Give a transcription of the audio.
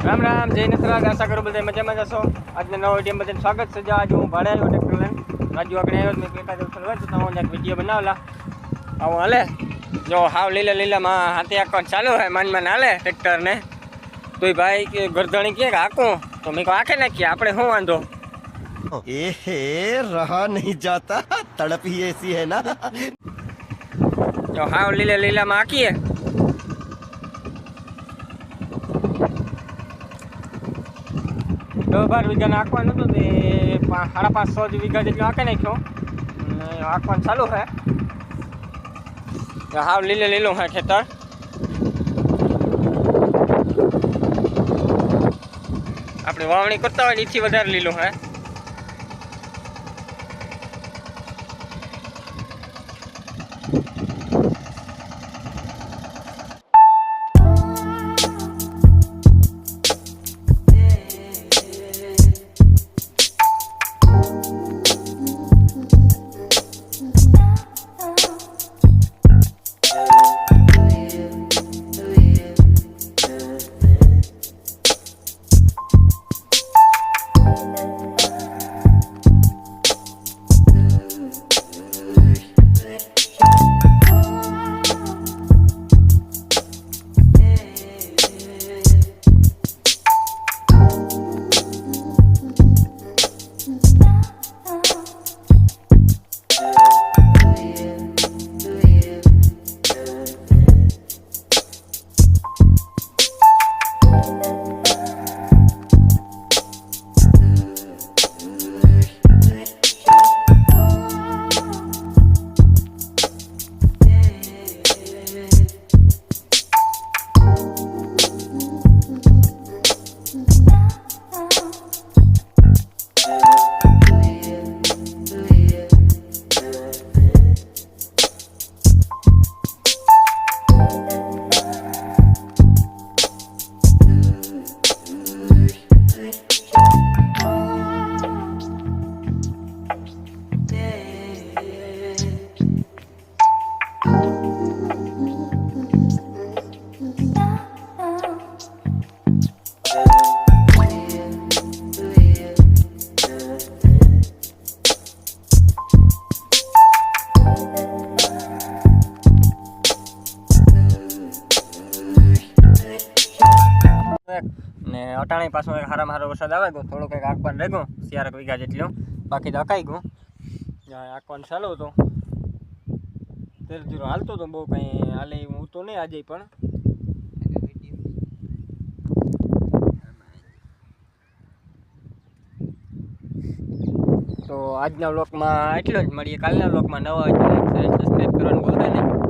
રામ રામ, જય નથરાજ. આશા કરું બધા મજામાં જશો. આજના નવા વિડીયો બધાને સ્વાગત છે. આજે હું ભાડે આવ્યો ટ્રેક્ટર લઈને. રાજુ આગળ આવ્યો મેં એકાદ હોય તો હું એક વિડીયો બનાવેલા આવું હાલે. જો હાવ લીલા લીલામાં હાથે આંકવાનું ચાલુ હોય માન હાલે ટ્રેક્ટરને. તો ભાઈ કે ગરદણી કે હાંકું તો મેં કહું આંખે નાખીએ, આપણે શું વાંધો. रहा नहीं जाता, तड़प ही ऐसी है ना. જો હાવ લીલા લીલામાં આંકીએ. દસ 12 વીઘાને આંકવાનું હતું તે 550 વીઘા જેટલું આંકી નાખ્યો અને આંકવાનું ચાલુ છે. હાવ લીલે લીલું છે ખેતર. આપણે વાવણી કરતા હોય એથી વધારે લીલું છે. ને અટાણી પાછો એક હારામાં હારો વરસાદ આવે ગયો, થોડું કંઈક આંકવાનું રહી ગયું 4 વીઘા જેટલું, બાકી તો અકાઈ ગયું. આંકવાનું ચાલુ હતું, ધીરે ધીરે હાલતું હતું, બહુ કંઈ હાલે હું તો નહીં આજે પણ. તો આજના વ્લોગમાં એટલું જ. મળીએ કાલના વ્લોગમાં. નવા હોય તો સબસ્ક્રાઈબ કરવાનું ભૂલતા નહીં.